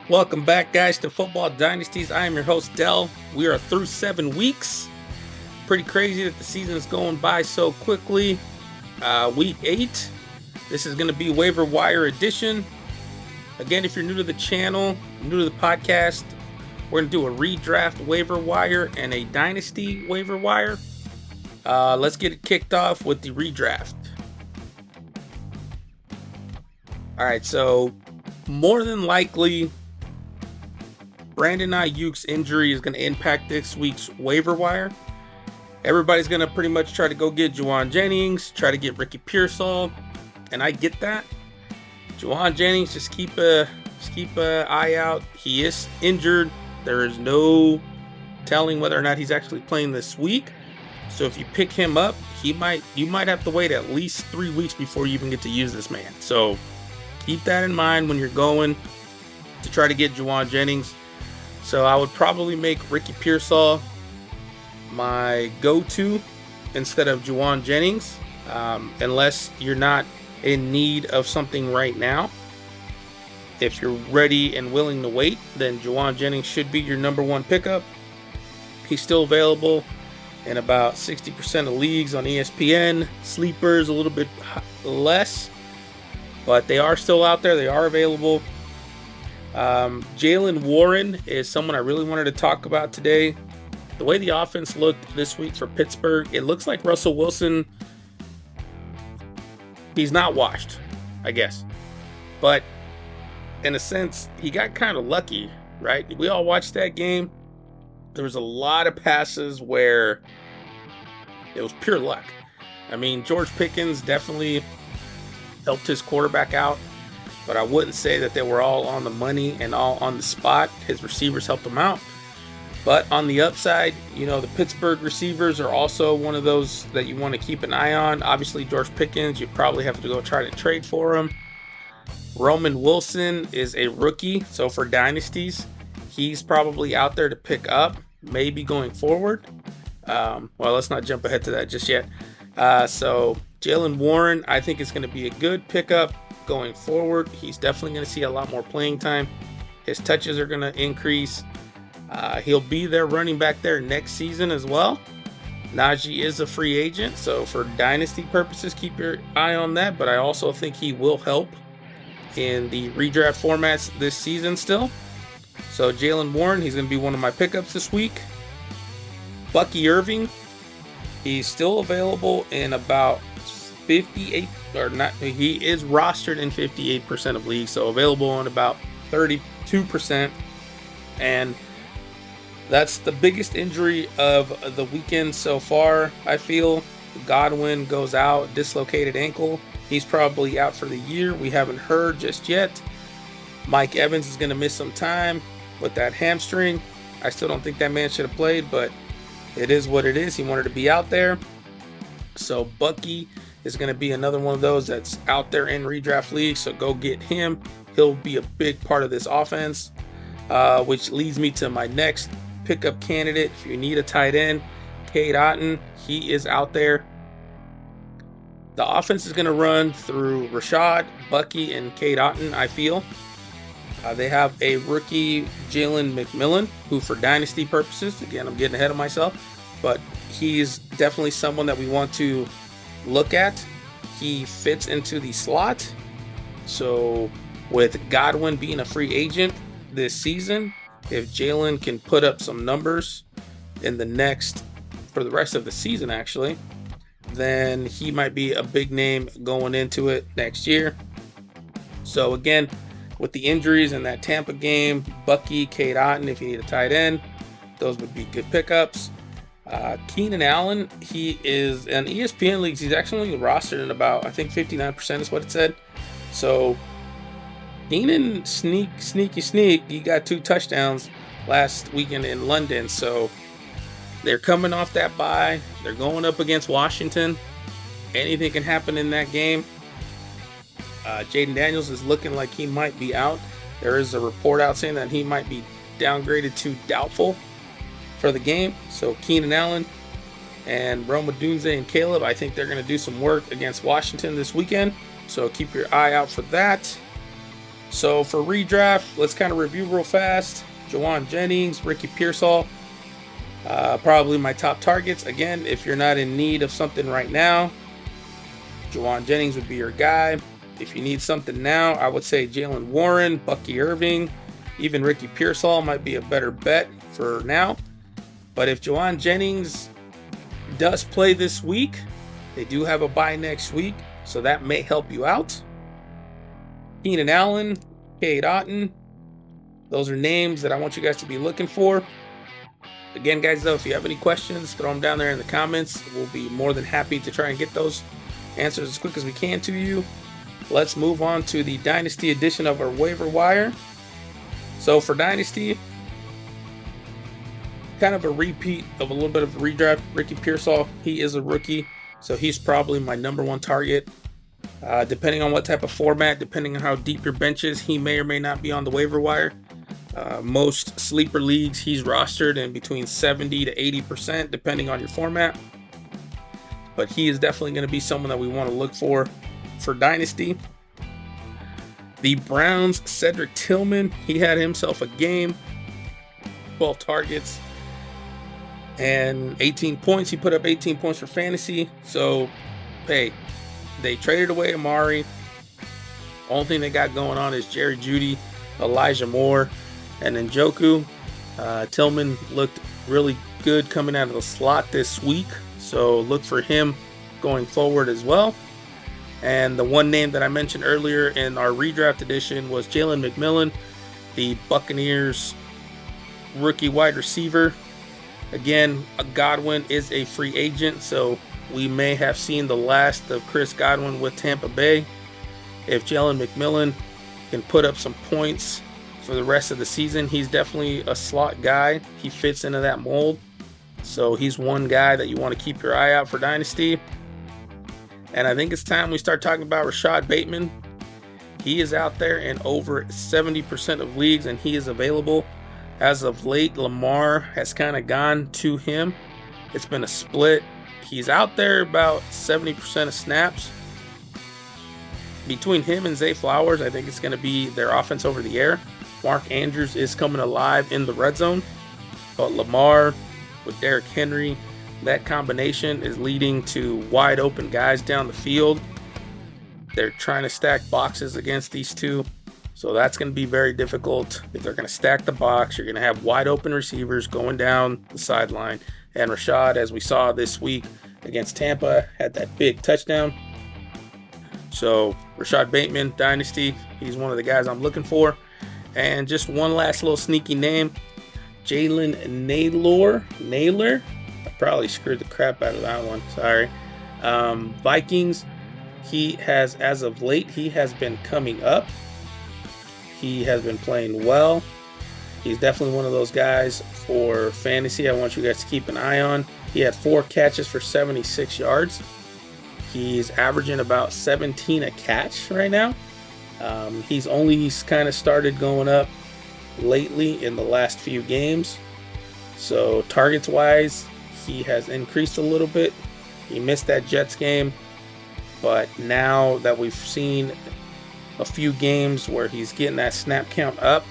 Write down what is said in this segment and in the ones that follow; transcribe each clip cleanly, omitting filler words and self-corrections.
Welcome back, guys, to Football Dynasties. I am your host, Dell. We are through 7 weeks. Pretty crazy that the season is going by so quickly. Week 8. This is going to be Waiver Wire edition. Again, if you're new to the channel, new to the podcast, we're going to do a redraft waiver wire and a dynasty waiver wire. Let's get it kicked off with the redraft. All right, so more than likely, Brandon Ayuk's injury is going to impact this week's waiver wire. Everybody's going to pretty much try to go get Juwan Jennings, try to get Ricky Pearsall, and I get that. Juwan Jennings, just keep a eye out. He is injured. There is no telling whether or not he's actually playing this week. So if you pick him up, you might have to wait at least 3 weeks before you even get to use this man. So keep that in mind when you're going to try to get Juwan Jennings. So I would probably make Ricky Pearsall my go-to instead of Juwan Jennings, unless you're not in need of something right now. If you're ready and willing to wait, then Juwan Jennings should be your number one pickup. He's still available in about 60% of leagues on ESPN. Sleepers a little bit less, but they are still out there. They are available. Jaylen Warren is someone I really wanted to talk about today. The way the offense looked this week for Pittsburgh, it looks like Russell Wilson, he's not washed, I guess. But in a sense, he got kind of lucky, right? We all watched that game. There was a lot of passes where it was pure luck. I mean, George Pickens definitely helped his quarterback out, but I wouldn't say that they were all on the money and all on the spot. His receivers helped him out. But on the upside, the Pittsburgh receivers are also one of those that you want to keep an eye on. Obviously, George Pickens, you probably have to go try to trade for him. Roman Wilson is a rookie, so for dynasties, he's probably out there to pick up, maybe going forward. Well, let's not jump ahead to that just yet. So Jaylen Warren, I think, is going to be a good pickup going forward. He's definitely going to see a lot more playing time. His touches are going to increase. He'll be their running back there next season as well. Najee is a free agent, so for dynasty purposes, keep your eye on that. But I also think he will help in the redraft formats this season still. So Jaylen Warren, he's going to be one of my pickups this week. Bucky Irving, he's still available in about 58 or not. He is rostered in 58% of leagues, so available in about 32%. And that's the biggest injury of the weekend so far, I feel. Godwin goes out, dislocated ankle. He's probably out for the year. We haven't heard just yet. Mike Evans is going to miss some time with that hamstring. I still don't think that man should have played, but it is what it is. He wanted to be out there. So Bucky is going to be another one of those that's out there in redraft leagues, so go get him. He'll be a big part of this offense, which leads me to my next pickup candidate. If you need a tight end, Cade Otton, he is out there. The offense is going to run through Rashad, Bucky, and Cade Otton, I feel. They have a rookie, Jalen McMillan, who for dynasty purposes, again, I'm getting ahead of myself, but he's definitely someone that we want to look at. He fits into the slot. So with Godwin being a free agent this season, if Jalen can put up some numbers for the rest of the season, actually, then he might be a big name going into it next year. So again, with the injuries in that Tampa game, Bucky, Cade Otton, if you need a tight end, those would be good pickups. Keenan Allen, he is in ESPN leagues. He's actually rostered in about, I think 59% is what it said. So Keenan sneaky. He got 2 touchdowns last weekend in London. So they're coming off that bye. They're going up against Washington. Anything can happen in that game. Jaden Daniels is looking like he might be out. There is a report out saying that he might be downgraded to doubtful for the game. So Keenan Allen and Rome Odunze and Caleb, I think they're going to do some work against Washington this weekend. So keep your eye out for that. So for redraft, let's kind of review real fast. Jauan Jennings, Ricky Pearsall, probably my top targets. Again, if you're not in need of something right now, Jauan Jennings would be your guy. If you need something now, I would say Jalen Warren, Bucky Irving, even Ricky Pearsall might be a better bet for now. But if Jauan Jennings does play this week, they do have a bye next week, so that may help you out. Keenan Allen, Cade Otton, those are names that I want you guys to be looking for. Again, guys, though, if you have any questions, throw them down there in the comments. We'll be more than happy to try and get those answers as quick as we can to you. Let's move on to the Dynasty edition of our waiver wire. So for Dynasty, kind of a repeat of a little bit of a redraft. Ricky Pearsall, he is a rookie, so he's probably my #1 target. Depending on what type of format, depending on how deep your bench is, he may or may not be on the waiver wire. Most sleeper leagues, he's rostered in between 70 to 80%, depending on your format. But he is definitely going to be someone that we want to look for Dynasty. The Browns, Cedric Tillman, he had himself a game, 12 targets, and 18 points. He put up 18 points for fantasy. So, hey, they traded away Amari. Only thing they got going on is Jerry Jeudy, Elijah Moore, and Njoku. Tillman looked really good coming out of the slot this week, so look for him going forward as well. And the one name that I mentioned earlier in our redraft edition was Jalen McMillan, the Buccaneers rookie wide receiver. Again, Godwin is a free agent, so we may have seen the last of Chris Godwin with Tampa Bay. If Jalen McMillan can put up some points for the rest of the season, he's definitely a slot guy. He fits into that mold. So he's one guy that you want to keep your eye out for Dynasty. And I think it's time we start talking about Rashad Bateman. He is out there in over 70% of leagues, and he is available. As of late, Lamar has kind of gone to him. It's been a split. He's out there about 70% of snaps. Between him and Zay Flowers, I think it's going to be their offense over the air. Mark Andrews is coming alive in the red zone. But Lamar with Derrick Henry, that combination is leading to wide open guys down the field. They're trying to stack boxes against these two. So that's going to be very difficult. If they're going to stack the box, you're going to have wide open receivers going down the sideline. And Rashad, as we saw this week against Tampa, had that big touchdown. So Rashad Bateman, Dynasty, he's one of the guys I'm looking for. And just one last little sneaky name, Jalen Naylor. I probably screwed the crap out of that one. Sorry. Vikings, he has, as of late, he has been coming up. He has been playing well. He's definitely one of those guys for fantasy I want you guys to keep an eye on. He had 4 catches for 76 yards. He's averaging about 17 a catch right now. He's only kind of started going up lately in the last few games. So targets wise, he has increased a little bit. He missed that Jets game, but now that we've seen a few games where he's getting that snap count up,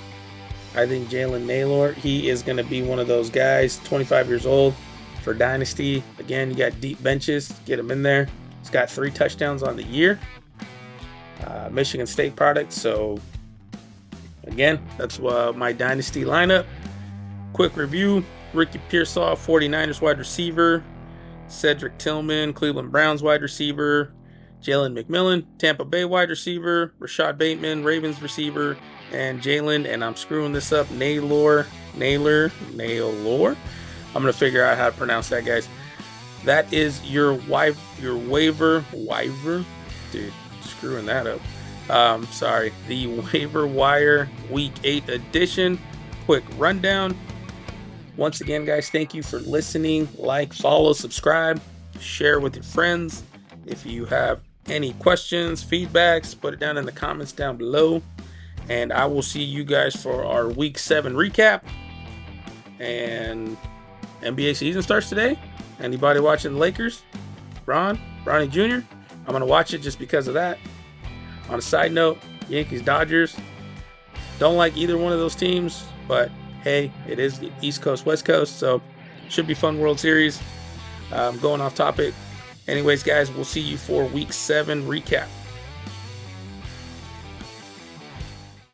I think Jalen Naylor, he is going to be one of those guys, 25 years old for Dynasty. Again, you got deep benches, get him in there. He's got 3 touchdowns on the year. Michigan State product. So again, that's my Dynasty lineup. Quick review: Ricky Pearsall, 49ers wide receiver; Cedric Tillman, Cleveland Browns wide receiver; Jalen McMillan, Tampa Bay wide receiver; Rashad Bateman, Ravens receiver; and Jalen, and I'm screwing this up, Naylor. I'm gonna figure out how to pronounce that, guys. That is your waiver, dude. Screwing that up. Sorry, the waiver wire week 8 edition. Quick rundown. Once again, guys, thank you for listening. Like, follow, subscribe, share with your friends. If you have any questions, feedbacks, put it down in the comments down below. And I will see you guys for our week 7 recap. And NBA season starts today. Anybody watching the Lakers? Bronny Jr.? I'm going to watch it just because of that. On a side note, Yankees, Dodgers. Don't like either one of those teams, but hey, it is the East Coast, West Coast, so should be fun World Series. Going off topic. Anyways, guys, we'll see you for Week 7 recap.